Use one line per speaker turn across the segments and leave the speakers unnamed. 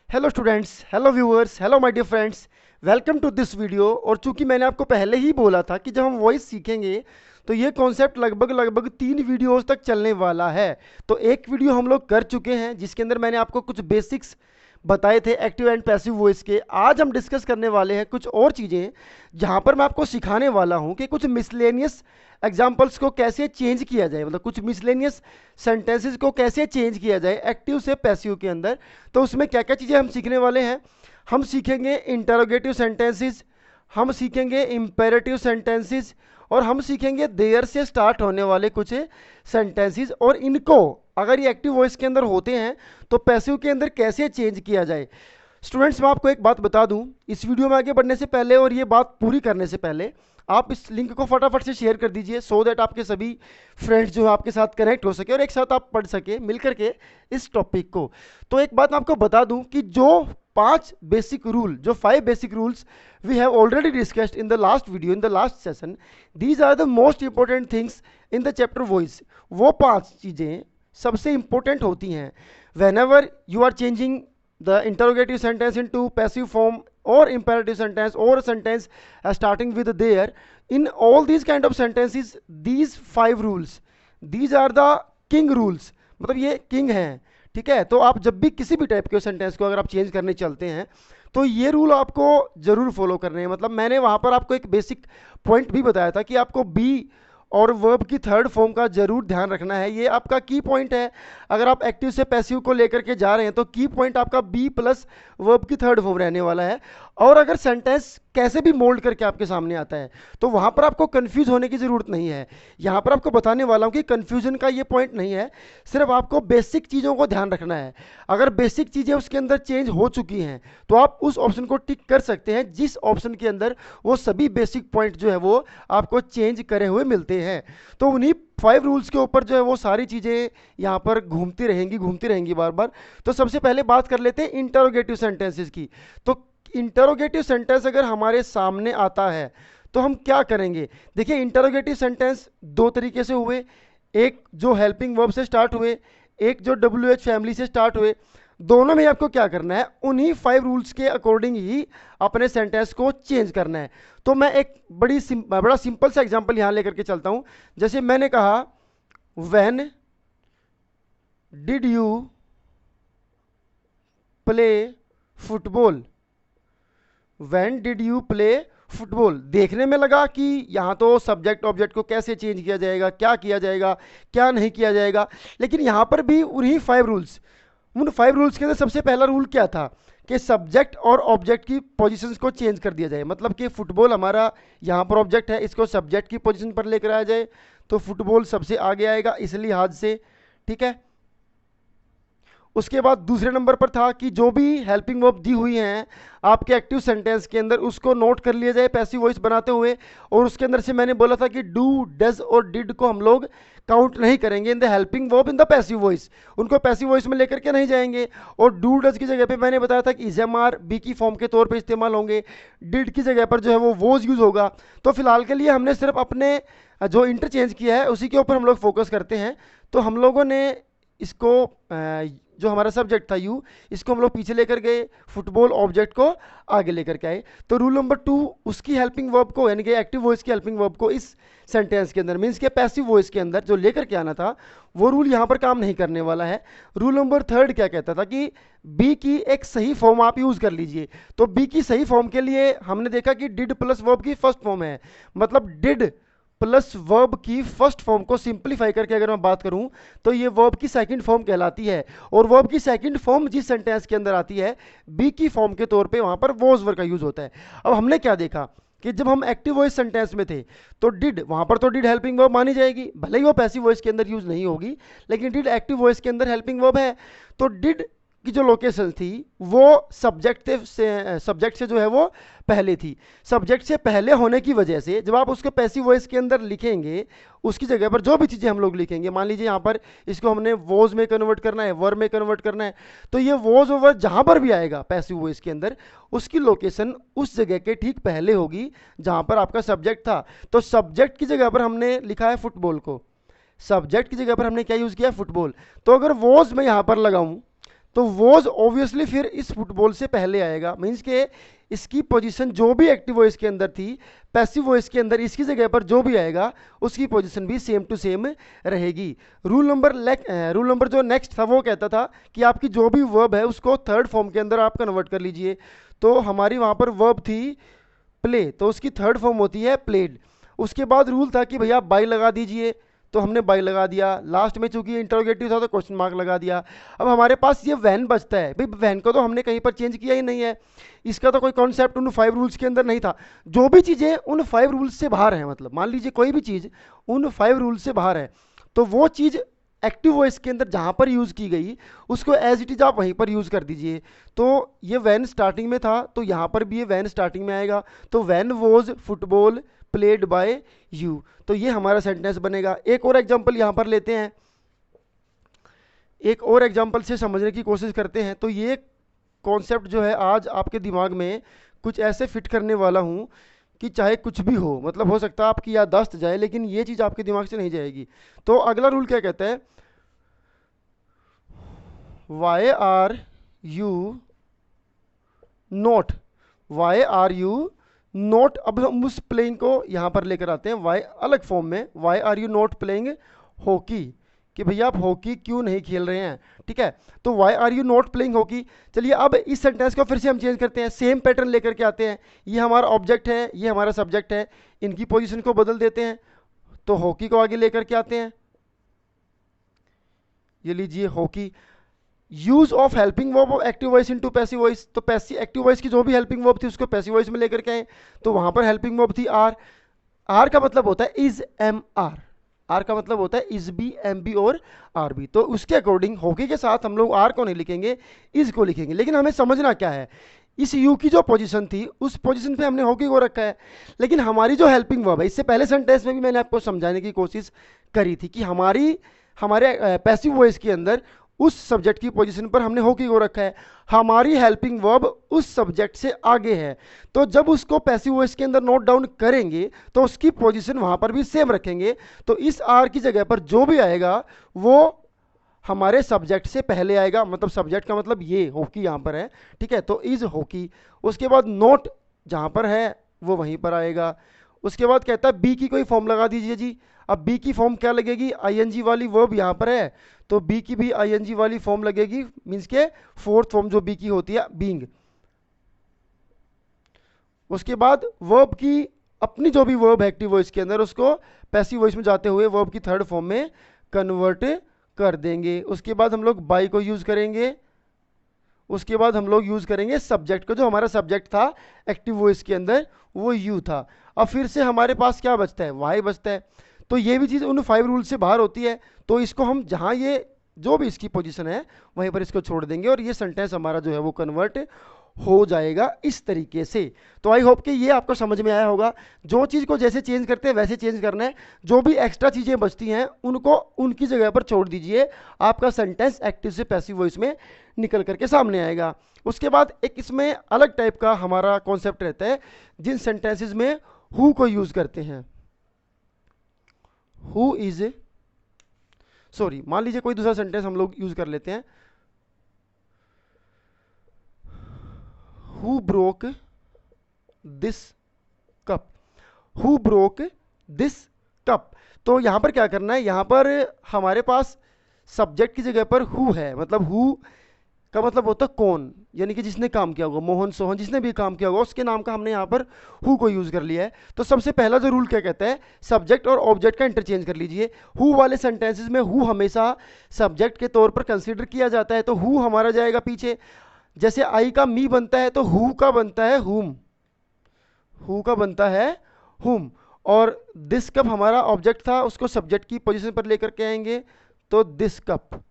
Hello students, hello viewers, hello my dear friends, welcome to this video. और चूंकि मैंने आपको पहले ही बोला था कि जब हम वॉइस सीखेंगे तो ये कॉन्सेप्ट लगभग 3 वीडियोस तक चलने वाला है। तो एक वीडियो हम लोग कर चुके हैं जिसके अंदर मैंने आपको कुछ बेसिक्स बताए थे एक्टिव एंड पैसिव वॉइस के। आज हम डिस्कस करने वाले हैं कुछ और चीज़ें जहां पर मैं आपको सिखाने वाला हूं कि कुछ मिसलेनियस एग्जाम्पल्स को कैसे चेंज किया जाए, मतलब कुछ मिसलेनियस सेंटेंसेस को कैसे चेंज किया जाए एक्टिव से पैसिव के अंदर। तो उसमें क्या क्या चीज़ें हम सीखने वाले हैं। हम सीखेंगे इंटरोगेटिव सेंटेंसेस, हम सीखेंगे इंपेरेटिव सेंटेंसेस, और हम सीखेंगे देयर से स्टार्ट होने वाले कुछ सेंटेंसेस। और इनको अगर ये एक्टिव वॉइस के अंदर होते हैं तो पैसिव के अंदर कैसे चेंज किया जाए। स्टूडेंट्स, मैं आपको एक बात बता दूं इस वीडियो में आगे बढ़ने से पहले और ये बात पूरी करने से पहले, आप इस लिंक को फटाफट से शेयर कर दीजिए सो दैट आपके सभी फ्रेंड्स जो है आपके साथ कनेक्ट हो सके और एक साथ आप पढ़ सके मिल करके इस टॉपिक को। तो एक बात मैं आपको बता दूं कि जो 5 basic rules we have already discussed in the last video, in the last session, these are the most important things in the chapter voice. वो 5 चीज़ें सबसे इंपॉर्टेंट होती हैं whenever you are changing the interrogative sentence into passive form or imperative sentence or a sentence starting with there. In all these kind of sentences, these 5 rules, these are the king rules, मतलब ये king हैं। ठीक है, तो आप जब भी किसी भी टाइप के सेंटेंस को अगर आप चेंज करने चलते हैं तो ये रूल आपको जरूर फॉलो करने हैं। मतलब मैंने वहां पर आपको एक बेसिक पॉइंट भी बताया था कि आपको बी और वर्ब की थर्ड फॉर्म का जरूर ध्यान रखना है। ये आपका की पॉइंट है। अगर आप एक्टिव से पैसिव को लेकर के जा रहे हैं तो की पॉइंट आपका बी प्लस वर्ब की थर्ड फॉर्म रहने वाला है। और अगर सेंटेंस कैसे भी मोल्ड करके आपके सामने आता है तो वहां पर आपको कंफ्यूज होने की जरूरत नहीं है। यहां पर आपको बताने वाला हूं कि कंफ्यूजन का ये पॉइंट नहीं है, सिर्फ आपको बेसिक चीजों को ध्यान रखना है। अगर बेसिक चीजें उसके अंदर चेंज हो चुकी हैं तो आप उस ऑप्शन को टिक कर सकते हैं जिस ऑप्शन के अंदर वो सभी बेसिक पॉइंट जो है वो आपको चेंज करे हुए मिलते हैं। तो उन्हीं 5 रूल्स के ऊपर जो है वो सारी चीजें यहां पर घूमती रहेंगी बार बार। तो सबसे पहले बात कर लेते हैं इंटरोगेटिव सेंटेंसेस की। तो इंटरोगेटिव सेंटेंस अगर हमारे सामने आता है तो हम क्या करेंगे। देखिए, इंटरोगेटिव सेंटेंस 2 तरीके से हुए, एक जो हेल्पिंग वर्ब से स्टार्ट हुए, एक जो WH फैमिली से स्टार्ट हुए। दोनों में आपको क्या करना है, उन्हीं 5 रूल्स के अकॉर्डिंग ही अपने सेंटेंस को चेंज करना है। तो मैं एक बड़ा सिंपल सा एग्जांपल यहां लेकर के चलता हूं। जैसे मैंने कहा when did you play football, when did you play football. देखने में लगा कि यहां तो सब्जेक्ट ऑब्जेक्ट को कैसे चेंज किया जाएगा, क्या किया जाएगा, क्या नहीं किया जाएगा। लेकिन यहां पर भी उन्हीं 5 रूल्स, उन 5 रूल्स के अंदर सबसे पहला रूल क्या था कि सब्जेक्ट और ऑब्जेक्ट की पोजीशंस को चेंज कर दिया जाए। मतलब कि फुटबॉल हमारा यहाँ पर ऑब्जेक्ट है, इसको सब्जेक्ट की पोजीशन पर लेकर आया जाए तो फुटबॉल सबसे आगे आएगा इस लिहाज से। ठीक है, उसके बाद दूसरे नंबर पर था कि जो भी हेल्पिंग वर्ब दी हुई हैं आपके एक्टिव सेंटेंस के अंदर उसको नोट कर लिया जाए पैसिव वॉइस बनाते हुए। और उसके अंदर से मैंने बोला था कि डू, डज और डिड को हम लोग काउंट नहीं करेंगे in the helping verb in the passive voice, उनको पैसिव वॉइस में लेकर के नहीं जाएंगे। और डू डज की जगह पे मैंने बताया था कि इज एम आर बी की फॉर्म के तौर पे इस्तेमाल होंगे, डिड की जगह पर जो है वो वोज यूज होगा। तो फिलहाल के लिए हमने सिर्फ अपने जो इंटरचेंज किया है उसी के ऊपर हम लोग फोकस करते हैं। तो हम लोगों ने इसको जो हमारा सब्जेक्ट था यू, इसको हम लोग पीछे लेकर गए, फुटबॉल ऑब्जेक्ट को आगे लेकर के आए। तो रूल नंबर 2 उसकी हेल्पिंग वर्ब को, यानी कि एक्टिव वॉइस की हेल्पिंग वर्ब को इस सेंटेंस के अंदर मीन्स के पैसिव वॉइस के अंदर जो लेकर के आना था वो रूल यहां पर काम नहीं करने वाला है। रूल नंबर 3 क्या कहता था कि बी की एक सही फॉर्म आप यूज कर लीजिए। तो बी की सही फॉर्म के लिए हमने देखा कि डिड प्लस वर्ब की फर्स्ट फॉर्म है, मतलब डिड प्लस वर्ब की फर्स्ट फॉर्म को सिंप्लीफाई करके अगर मैं बात करूं तो ये वर्ब की सेकंड फॉर्म कहलाती है। और वर्ब की सेकंड फॉर्म जिस सेंटेंस के अंदर आती है बी की फॉर्म के तौर पे वहां पर वॉज वर्ब का यूज होता है। अब हमने क्या देखा कि जब हम एक्टिव वॉइस सेंटेंस में थे तो डिड, वहां पर तो डिड हेल्पिंग वर्ब मानी जाएगी, भले ही वो पैसिव वॉइस के अंदर यूज नहीं होगी, लेकिन डिड एक्टिव वॉइस के अंदर हेल्पिंग वर्ब है। तो डिड की जो लोकेशन थी वो सब्जेक्ट से जो है वो पहले थी। सब्जेक्ट से पहले होने की वजह से जब आप उसको पैसिव वॉइस के अंदर लिखेंगे उसकी जगह पर जो भी चीज़ें हम लोग लिखेंगे, मान लीजिए यहाँ पर इसको हमने वॉज में कन्वर्ट करना है, वर्ब में कन्वर्ट करना है, तो ये वॉज और वर्ब जहाँ पर भी आएगा पैसिव वॉइस के अंदर उसकी लोकेशन उस जगह के ठीक पहले होगी जहाँ पर आपका सब्जेक्ट था। तो सब्जेक्ट की जगह पर हमने लिखा है फुटबॉल को, सब्जेक्ट की जगह पर हमने क्या यूज़ किया, फुटबॉल। तो अगर वॉज मैं यहाँ पर लगाऊँ तो वॉज ऑब्वियसली फिर इस फुटबॉल से पहले आएगा, मीन्स के इसकी पोजीशन जो भी एक्टिव वॉइस के अंदर थी, पैसिव वॉइस के अंदर इसकी जगह पर जो भी आएगा उसकी पोजीशन भी सेम टू सेम रहेगी। रूल नंबर जो नेक्स्ट था वो कहता था कि आपकी जो भी वर्ब है उसको थर्ड फॉर्म के अंदर आप कन्वर्ट कर लीजिए। तो हमारी वहाँ पर वर्ब थी प्ले, तो उसकी थर्ड फॉर्म होती है प्लेड। उसके बाद रूल था कि भैया बाई लगा दीजिए, तो हमने बाई लगा दिया। लास्ट में चूंकि इंटरोगेटिव था तो क्वेश्चन मार्क लगा दिया। अब हमारे पास ये वैन बचता है, भाई वैन को तो हमने कहीं पर चेंज किया ही नहीं है, इसका तो कोई कॉन्सेप्ट उन 5 रूल्स के अंदर नहीं था। जो भी चीज़ें उन 5 रूल्स से बाहर है, मतलब मान लीजिए कोई भी चीज़ उन 5 रूल्स से बाहर है, तो वो चीज़ एक्टिव वॉइस के अंदर जहाँ पर यूज़ की गई उसको एज इट इज़ आप वहीं पर यूज़ कर दीजिए। तो ये वैन स्टार्टिंग में था तो यहाँ पर भी ये वैन स्टार्टिंग में आएगा, तो when was football played by you, तो ये हमारा सेंटेंस बनेगा। एक और एग्जांपल यहाँ पर लेते हैं, एक और एग्जांपल से समझने की कोशिश करते हैं। तो ये कॉन्सेप्ट जो है आज आपके दिमाग में कुछ ऐसे फिट करने वाला हूँ कि चाहे कुछ भी हो, मतलब हो सकता है आपकी याददाश्त जाए लेकिन ये चीज़ आपके दिमाग से नहीं जाएगी। तो अगला रूल क्या कहता है, why are you not, why are you not, अब हम उस प्लेइंग को यहाँ पर लेकर आते हैं वाई अलग फॉर्म में, why are you not playing hockey, कि भैया आप हॉकी क्यों नहीं खेल रहे हैं, ठीक है। तो why are you not playing hockey. चलिए अब इस सेंटेंस को फिर से हम चेंज करते हैं, सेम पैटर्न लेकर के आते हैं। ये हमारा ऑब्जेक्ट है, ये हमारा सब्जेक्ट है, इनकी पोजीशन को बदल देते हैं। तो हॉकी को आगे लेकर के आते हैं, ये लीजिए hockey. Use of helping verb active voice into passive voice, तो पैसिव एक्टिव वॉइस की जो भी हेल्पिंग वर्ब थी उसको पैसिव वॉइस में लेकर के आए, तो वहां पर हेल्पिंग वर्ब थी आर। आर का मतलब होता है इज एम आर, आर का मतलब होता है इज बी एम बी और आर बी। तो उसके अकॉर्डिंग हॉकी के साथ हम लोग आर को नहीं लिखेंगे, इज को लिखेंगे। लेकिन हमें समझना क्या है, इस यू की जो पोजीशन थी उस पोजीशन पे हमने हॉकी को रखा है, लेकिन हमारी जो हेल्पिंग वर्ब है, इससे पहले सेंटेंस में भी मैंने आपको समझाने की कोशिश करी थी कि हमारे पैसिव वॉइस के अंदर उस सब्जेक्ट की पोजीशन पर हमने हॉकी को रखा है, हमारी हेल्पिंग वर्ब उस सब्जेक्ट से आगे है। तो जब उसको पैसिव वॉइस के अंदर नोट डाउन करेंगे तो उसकी पोजीशन वहां पर भी सेम रखेंगे। तो इस आर की जगह पर जो भी आएगा वो हमारे सब्जेक्ट से पहले आएगा, मतलब सब्जेक्ट का मतलब ये हॉकी यहाँ पर है, ठीक है। तो इज हॉकी, उसके बाद नोट जहाँ पर है वो वहीं पर आएगा। उसके बाद कहता है बी की कोई फॉर्म लगा दीजिए जी। अब बी की फॉर्म क्या लगेगी, आईएनजी वाली वर्ब यहाँ पर है, तो बी की भी आईएनजी वाली फॉर्म लगेगी, मींस के फोर्थ फॉर्म जो बी की होती है बीइंग। उसके बाद वर्ब की अपनी जो भी वर्ब है एक्टिव वॉइस के अंदर उसको पैसिव वॉइस में जाते हुए वर्ब की थर्ड फॉर्म में कन्वर्ट कर देंगे। उसके बाद हम लोग बाई को यूज करेंगे, उसके बाद हम लोग यूज करेंगे सब्जेक्ट को, जो हमारा सब्जेक्ट था एक्टिव वॉइस के अंदर वो यू था। अब फिर से हमारे पास क्या बचता है, वाई बचता है। तो ये भी चीज़ उन 5 रूल से बाहर होती है, तो इसको हम जहाँ ये जो भी इसकी पोजीशन है वहीं पर इसको छोड़ देंगे और ये सेंटेंस हमारा जो है वो कन्वर्ट हो जाएगा इस तरीके से। तो आई होप कि ये आपको समझ में आया होगा। जो चीज़ को जैसे चेंज करते हैं वैसे चेंज करना है, जो भी एक्स्ट्रा चीज़ें बचती हैं उनको उनकी जगह पर छोड़ दीजिए, आपका सेंटेंस एक्टिव से पैसिव वॉइस में निकल करके सामने आएगा। उसके बाद एक इसमें अलग टाइप का हमारा कॉन्सेप्ट रहता है, जिन सेंटेंसेज में हु को यूज करते हैं। हु इज, सॉरी मान लीजिए कोई दूसरा सेंटेंस हम लोग यूज कर लेते हैं, who broke this cup, who broke this cup. तो यहां पर क्या करना है, यहां पर हमारे पास सब्जेक्ट की जगह पर हु है, मतलब हु का मतलब होता है कौन, यानी कि जिसने काम किया होगा, मोहन सोहन जिसने भी काम किया होगा उसके नाम का हमने यहाँ पर हु को यूज कर लिया है। तो सबसे पहला जो रूल क्या कहता है, सब्जेक्ट और ऑब्जेक्ट का इंटरचेंज कर लीजिए। हु वाले सेंटेंसेस में हु हमेशा सब्जेक्ट के तौर पर कंसीडर किया जाता है, तो हु हमारा जाएगा पीछे। जैसे आई का मी बनता है तो हु का बनता है हुम, हु का बनता है हुम। और दिस कप हमारा ऑब्जेक्ट था, उसको सब्जेक्ट की पोजीशन पर लेकर के आएंगे, तो दिस कप,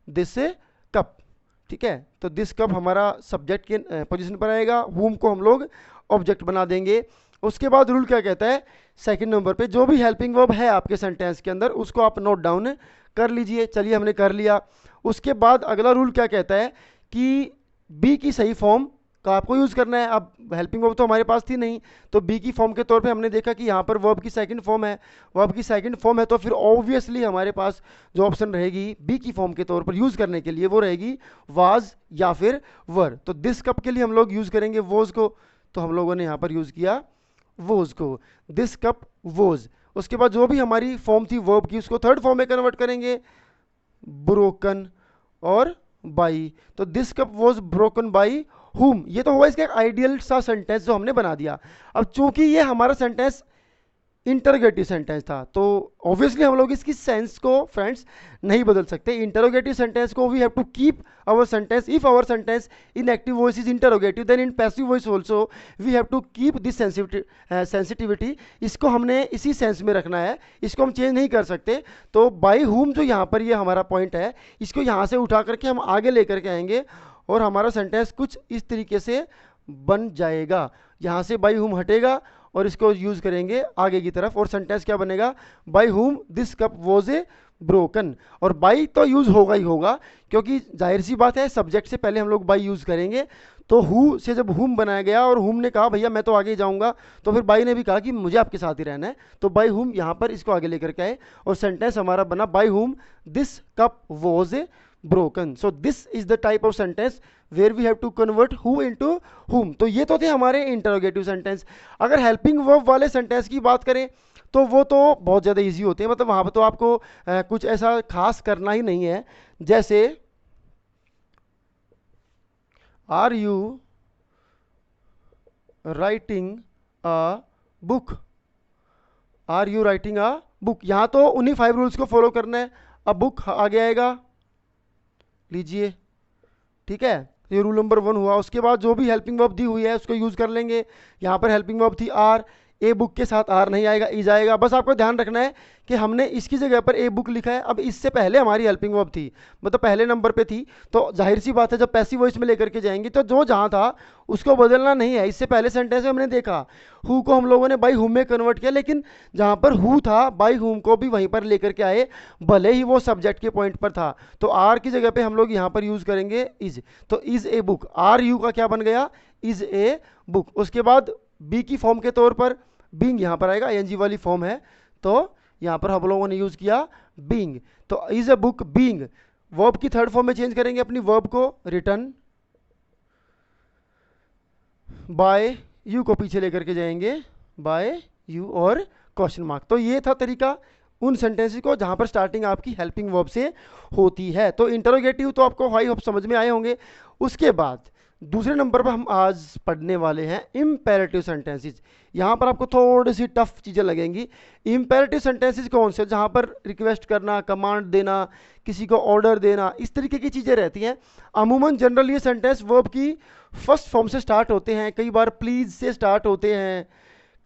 दिस कप, ठीक है। तो दिस कप हमारा सब्जेक्ट के पोजीशन पर आएगा, हुम को हम लोग ऑब्जेक्ट बना देंगे। उसके बाद रूल क्या कहता है, सेकंड नंबर पे जो भी हेल्पिंग वर्ब है आपके सेंटेंस के अंदर उसको आप नोट डाउन कर लीजिए। चलिए हमने कर लिया। उसके बाद अगला रूल क्या कहता है कि बी की सही फॉर्म का आपको यूज़ करना है। अब हेल्पिंग वर्ब तो हमारे पास थी नहीं, तो बी की फॉर्म के तौर पे हमने देखा कि यहाँ पर वर्ब की सेकंड फॉर्म है, वर्ब की सेकंड फॉर्म है, तो फिर ऑब्वियसली हमारे पास जो ऑप्शन रहेगी बी की फॉर्म के तौर पर यूज़ करने के लिए वो रहेगी वाज या फिर वर। तो दिस कप के लिए हम लोग यूज़ करेंगे वोज को, तो हम लोगों ने यहाँ पर यूज़ किया वोज को, दिस कप वोज। उसके बाद जो भी हमारी फॉर्म थी वर्ब की उसको थर्ड फॉर्म में कन्वर्ट करेंगे, ब्रोकन और बाई। तो this cup was broken by हुम, ये तो हुआ इसका एक आइडियल सा सेंटेंस जो हमने बना दिया। अब चूंकि ये हमारा सेंटेंस इंटरोगेटिव सेंटेंस था, तो ऑब्वियसली हम लोग इसकी सेंस को फ्रेंड्स नहीं बदल सकते। इंटरोगेटिव सेंटेंस को we have to keep our sentence, if our sentence in active voice is interrogative then in passive voice also we have to keep this sensitivity. इसको हमने इसी सेंस में रखना है, इसको हम चेंज नहीं कर सकते। तो बाई हुम जो यहाँ पर ये हमारा पॉइंट है, इसको यहाँ से उठा करके हम आगे लेकर के आएंगे और हमारा सेंटेंस कुछ इस तरीके से बन जाएगा। यहाँ से बाई हुम हटेगा और इसको यूज करेंगे आगे की तरफ, और सेंटेंस क्या बनेगा, by whom this cup was a broken. और बाई तो यूज होगा ही होगा, क्योंकि जाहिर सी बात है सब्जेक्ट से पहले हम लोग बाई यूज करेंगे। तो हु से जब हुम बनाया गया और हुम ने कहा भैया मैं तो आगे ही जाऊंगा, तो फिर बाई ने भी कहा कि मुझे आपके साथ ही रहना है, तो बाई हुम यहाँ पर इसको आगे लेकर के आए और सेंटेंस हमारा बना by whom this cup was a broken. So this is the type of sentence where we have to convert who into whom. तो ये तो थे हमारे इंटरोगेटिव सेंटेंस। अगर हेल्पिंग वर्ब वाले सेंटेंस की बात करें तो वो तो बहुत ज़्यादा इजी होते हैं, मतलब वहाँ पर तो आपको कुछ ऐसा खास करना ही नहीं है। जैसे are you writing a book, are you writing a book, यहाँ तो उन्हीं 5 रूल्स को फॉलो करना है। अब बुक आगे आएगा, लीजिए, ठीक है, ये रूल नंबर 1 हुआ। उसके बाद जो भी हेल्पिंग वर्ब दी हुई है उसको यूज कर लेंगे। यहाँ पर हेल्पिंग वर्ब थी आर, ए बुक के साथ आर नहीं आएगा, इज आएगा। बस आपको ध्यान रखना है कि हमने इसकी जगह पर ए बुक लिखा है। अब इससे पहले हमारी हेल्पिंग वर्ब थी, मतलब पहले नंबर पे थी, तो जाहिर सी बात है जब पैसिव वॉइस में लेकर के जाएंगे तो जो जहाँ था उसको बदलना नहीं है। इससे पहले सेंटेंस में हमने देखा हु को हम लोगों ने बाई हुम में कन्वर्ट किया, लेकिन जहाँ पर हु था बाई हुम को भी वहीं पर लेकर के आए, भले ही वो सब्जेक्ट के पॉइंट पर था। तो आर की जगह पे हम लोग यहाँ पर यूज करेंगे इज, तो is a book, are you का क्या बन गया, इज ए बुक। उसके बाद बी की फॉर्म के तौर पर बीइंग यहाँ पर आएगा, एनजी वाली फॉर्म है, तो यहाँ पर हम लोगों ने यूज किया बीइंग। तो is a book being, verb की थर्ड फॉर्म में चेंज करेंगे अपनी वर्ब को, रिटर्न बाय यू को पीछे लेकर के जाएंगे, बाय यू और क्वेश्चन मार्क। तो ये था तरीका उन सेंटेंसेस को जहां पर स्टार्टिंग आपकी हेल्पिंग वर्ब से होती है। तो इंटरोगेटिव तो आपको आई होप समझ में आए होंगे। उसके बाद दूसरे नंबर पर हम आज पढ़ने वाले हैं इम्पेरेटिव सेंटेंसेस। यहाँ पर आपको थोड़ी सी टफ चीज़ें लगेंगी। इम्पेरेटिव सेंटेंसेस कौन से, जहाँ पर रिक्वेस्ट करना, कमांड देना, किसी को ऑर्डर देना, इस तरीके की चीज़ें रहती हैं। अमूमन जनरल ये सेंटेंस वर्ब की फर्स्ट फॉर्म से स्टार्ट होते हैं, कई बार प्लीज से स्टार्ट होते हैं,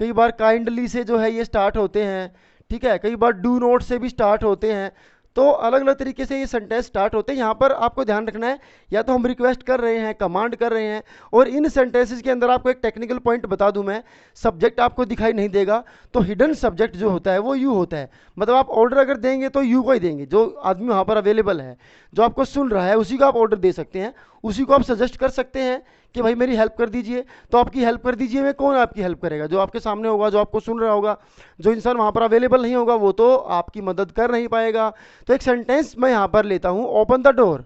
कई बार काइंडली से जो है ये स्टार्ट होते हैं, ठीक है, कई बार डू नॉट से भी स्टार्ट होते हैं। तो अलग अलग तरीके से ये सेंटेंस स्टार्ट होते हैं। यहाँ पर आपको ध्यान रखना है, या तो हम रिक्वेस्ट कर रहे हैं, कमांड कर रहे हैं, और इन सेंटेंसेस के अंदर आपको एक टेक्निकल पॉइंट बता दूं मैं, सब्जेक्ट आपको दिखाई नहीं देगा, तो हिडन सब्जेक्ट जो होता है वो यू होता है। मतलब आप ऑर्डर अगर देंगे तो यू को ही देंगे, जो आदमी वहाँ पर अवेलेबल है, जो आपको सुन रहा है उसी को आप ऑर्डर दे सकते हैं, उसी को आप सजेस्ट कर सकते हैं कि भाई मेरी हेल्प कर दीजिए। तो आपकी हेल्प कर दीजिए में कौन आपकी हेल्प करेगा, जो आपके सामने होगा, जो आपको सुन रहा होगा। जो इंसान वहाँ पर अवेलेबल नहीं होगा वो तो आपकी मदद कर नहीं पाएगा। तो एक सेंटेंस मैं यहाँ पर लेता हूँ, open the door,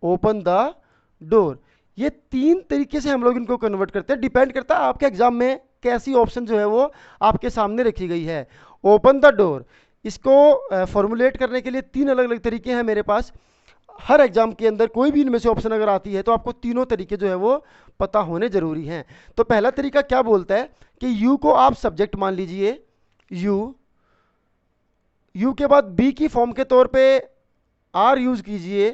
open the door. ये 3 तरीके से हम लोग इनको कन्वर्ट करते हैं, डिपेंड करता है आपके एग्जाम में कैसी ऑप्शन जो है वो आपके सामने रखी गई है। ओपन द डोर, इसको फॉर्मुलेट करने के लिए 3 अलग अलग तरीके हैं मेरे पास। हर एग्जाम के अंदर कोई भी इनमें से ऑप्शन अगर आती है तो आपको तीनों तरीके जो है वो पता होने जरूरी हैं। तो पहला तरीका क्या बोलता है कि यू को आप सब्जेक्ट मान लीजिए, यू, यू के बाद बी की फॉर्म के तौर पे आर यूज कीजिए,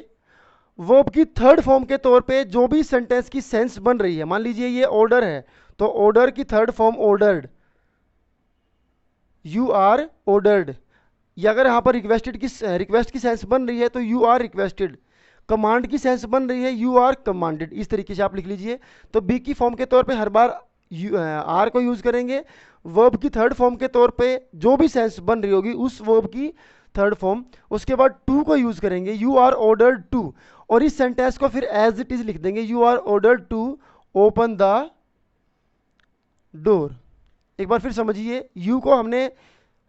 वर्ब की थर्ड फॉर्म के तौर पे जो भी सेंटेंस की सेंस बन रही है, मान लीजिए ये ऑर्डर है तो ऑर्डर की third form ordered, you are ordered. या अगर यहाँ पर रिक्वेस्ट की सेंस बन रही है तो यू आर रिक्वेस्टेड, कमांड की सेंस बन रही है यू आर कमांडेड। इस तरीके से आप लिख लीजिए। तो बी की फॉर्म के तौर पे हर बार आर को यूज करेंगे, वर्ब की थर्ड फॉर्म के तौर पे जो भी सेंस बन रही होगी उस वर्ब की थर्ड फॉर्म। उसके बाद टू को यूज करेंगे, यू आर ऑर्डर्ड टू, और इस सेंटेंस को फिर एज इट इज लिख देंगे, you are ordered to open the door. एक बार फिर समझिए, यू को हमने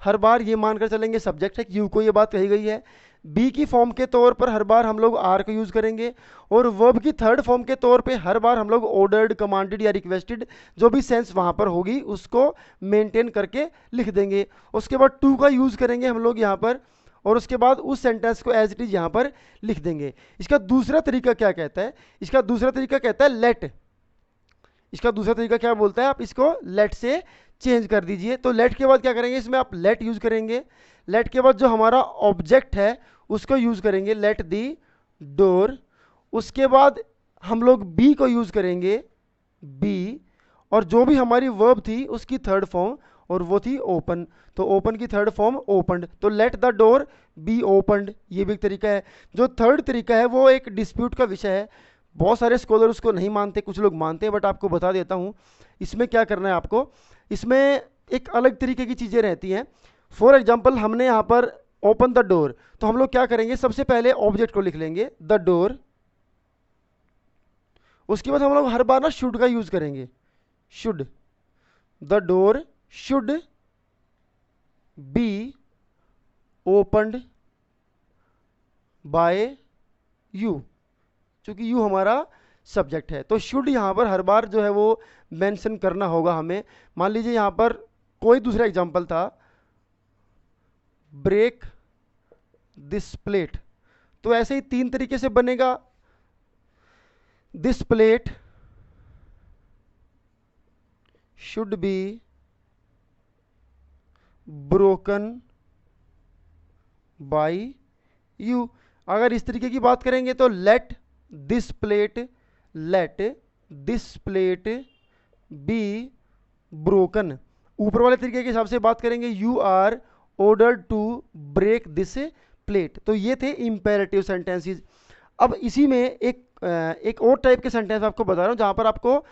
हर बार ये मानकर चलेंगे सब्जेक्ट है, यू को ये बात कही गई है। बी की फॉर्म के तौर पर हर बार हम लोग आर को यूज करेंगे, और वर्ब की थर्ड फॉर्म के तौर पे हर बार हम लोग ऑर्डर्ड, कमांडेड या रिक्वेस्टेड, जो भी सेंस वहां पर होगी उसको मेंटेन करके लिख देंगे। उसके बाद टू का यूज करेंगे हम लोग यहाँ पर, और उसके बाद उस सेंटेंस को एज इट इज यहाँ पर लिख देंगे। इसका दूसरा तरीका क्या कहता है? इसका दूसरा तरीका कहता है लेट। इसका दूसरा तरीका क्या बोलता है? आप इसको लेट से चेंज कर दीजिए। तो लेट के बाद क्या करेंगे? इसमें आप लेट यूज करेंगे। लेट के बाद जो हमारा ऑब्जेक्ट है उसको यूज करेंगे, लेट दी डोर। उसके बाद हम लोग बी को यूज करेंगे, बी, और जो भी हमारी वर्ब थी उसकी थर्ड फॉर्म, और वो थी ओपन, तो ओपन की थर्ड फॉर्म ओपनड। तो let the door B opened, ये भी एक तरीका है। जो थर्ड तरीका है वो एक डिस्प्यूट का विषय है, बहुत सारे स्कॉलर उसको नहीं मानते, कुछ लोग मानते हैं, बट आपको बता देता हूँ इसमें क्या करना है आपको। इसमें एक अलग तरीके की चीज़ें रहती हैं। फॉर एग्जाम्पल हमने यहाँ पर ओपन द डोर, तो हम लोग क्या करेंगे? सबसे पहले ऑब्जेक्ट को लिख लेंगे द डोर, उसके बाद हम लोग हर बार ना शुड का यूज करेंगे, should, the door should be opened by you, क्योंकि यू हमारा सब्जेक्ट है, तो शुड यहां पर हर बार जो है वो मेंशन करना होगा हमें। मान लीजिए यहां पर कोई दूसरा एग्जांपल था, ब्रेक दिस प्लेट, तो ऐसे ही तीन तरीके से बनेगा। This plate should be broken by you. अगर इस तरीके की बात करेंगे तो let this plate, let this plate be broken. ऊपर वाले तरीके के हिसाब से बात करेंगे, you are ordered to break this plate. तो ये थे इंपेरेटिव सेंटेंसेस। अब इसी में एक और टाइप के सेंटेंस आपको बता रहा हूं जहां पर आपको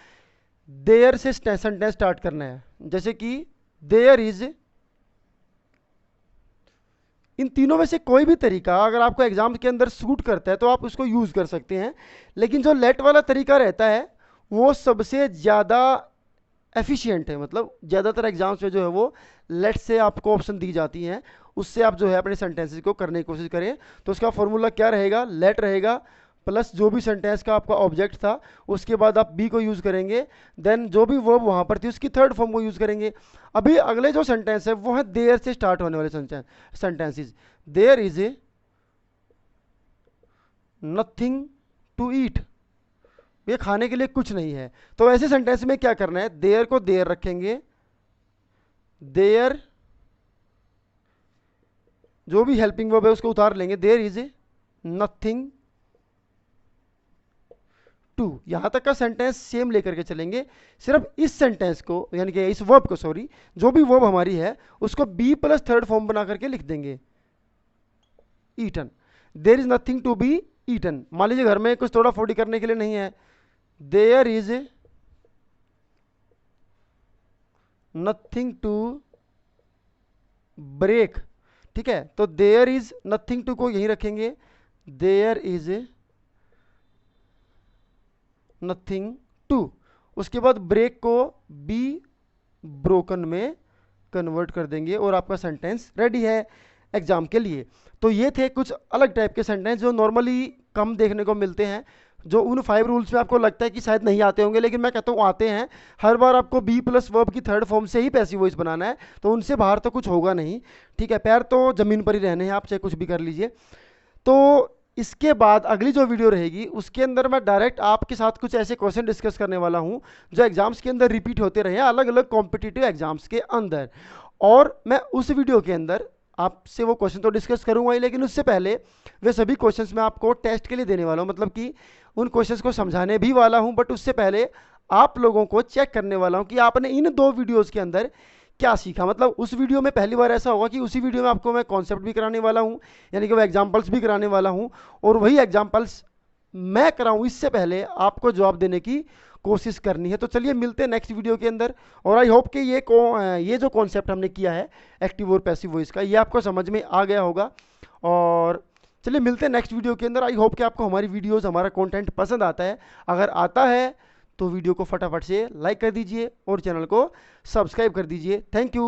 देयर से सेंटेंस स्टार्ट करना है, जैसे कि देयर इज। इन तीनों में से कोई भी तरीका अगर आपको एग्जाम के अंदर सूट करता है तो आप उसको यूज कर सकते हैं, लेकिन जो लेट वाला तरीका रहता है वो सबसे ज़्यादा एफिशिएंट है। मतलब ज़्यादातर एग्जाम्स में जो है वो लेट से आपको ऑप्शन दी जाती हैं, उससे आप जो है अपने सेंटेंसेस को करने की कोशिश करें। तो उसका फॉर्मूला क्या रहेगा? लेट रहेगा प्लस जो भी सेंटेंस का आपका ऑब्जेक्ट था, उसके बाद आप बी को यूज करेंगे, देन जो भी वर्ब वहां पर थी उसकी थर्ड फॉर्म को यूज करेंगे। अभी अगले जो सेंटेंस है वो है देयर से स्टार्ट होने वाले sentences. There is nothing to eat, ये खाने के लिए कुछ नहीं है। तो ऐसे सेंटेंस में क्या करना है? देयर को देयर रखेंगे, देयर जो भी हेल्पिंग वर्ब है उसको उतार लेंगे, देयर इज नथिंग टू। यहां तक का सेंटेंस सेम लेकर के चलेंगे, सिर्फ इस सेंटेंस को यानी कि इस वर्ब को, सॉरी, जो भी वर्ब हमारी है उसको बी प्लस थर्ड फॉर्म बना करके लिख देंगे, eaten. There is nothing to be eaten. मान लीजिए घर में कुछ थोड़ा फोड़ी करने के लिए नहीं है, there is nothing to break, ठीक है। तो देयर इज नथिंग टू को यहीं रखेंगे, देयर इज नथिंग टू। उसके बाद ब्रेक को बी ब्रोकन में कन्वर्ट कर देंगे और आपका सेंटेंस रेडी है एग्जाम के लिए। तो ये थे कुछ अलग टाइप के सेंटेंस जो नॉर्मली कम देखने को मिलते हैं, जो उन 5 रूल्स में आपको लगता है कि शायद नहीं आते होंगे, लेकिन मैं कहता हूँ आते हैं। हर बार आपको बी प्लस वर्ब की थर्ड फॉर्म से ही पैसिव वॉइस बनाना है, तो उनसे बाहर तो कुछ होगा नहीं, ठीक है। पैर तो जमीन पर ही रहने हैं, आप चाहे कुछ भी कर लीजिए। तो इसके बाद अगली जो वीडियो रहेगी उसके अंदर मैं डायरेक्ट आपके साथ कुछ ऐसे क्वेश्चन डिस्कस करने वाला हूं जो एग्जाम्स के अंदर रिपीट होते रहे अलग अलग कॉम्पिटिटिव एग्जाम्स के अंदर। और मैं उस वीडियो के अंदर आपसे वो क्वेश्चन तो डिस्कस करूंगा ही, लेकिन उससे पहले वे सभी क्वेश्चंस मैं आपको टेस्ट के लिए देने वाला हूं, मतलब कि उन क्वेश्चंस को समझाने भी वाला हूं, बट उससे पहले आप लोगों को चेक करने वाला हूं कि आपने इन 2 वीडियोस के अंदर क्या सीखा। मतलब उस वीडियो में पहली बार ऐसा होगा कि उसी वीडियो में आपको मैं कॉन्सेप्ट भी कराने वाला हूं, यानी कि वो एग्जाम्पल्स भी कराने वाला हूं, और वही एग्जाम्पल्स मैं कराऊं इससे पहले आपको जवाब देने की कोशिश करनी है। तो चलिए मिलते हैं नेक्स्ट वीडियो के अंदर, और आई होप कि ये जो कॉन्सेप्ट हमने किया है एक्टिव और पैसिव वॉइस का, ये आपको समझ में आ गया होगा। और चलिए मिलते हैं नेक्स्ट वीडियो के अंदर। आई होप कि आपको हमारी वीडियोस, हमारा कंटेंट पसंद आता है। अगर आता है तो वीडियो को फटाफट से लाइक कर दीजिए और चैनल को सब्सक्राइब कर दीजिए। Thank you.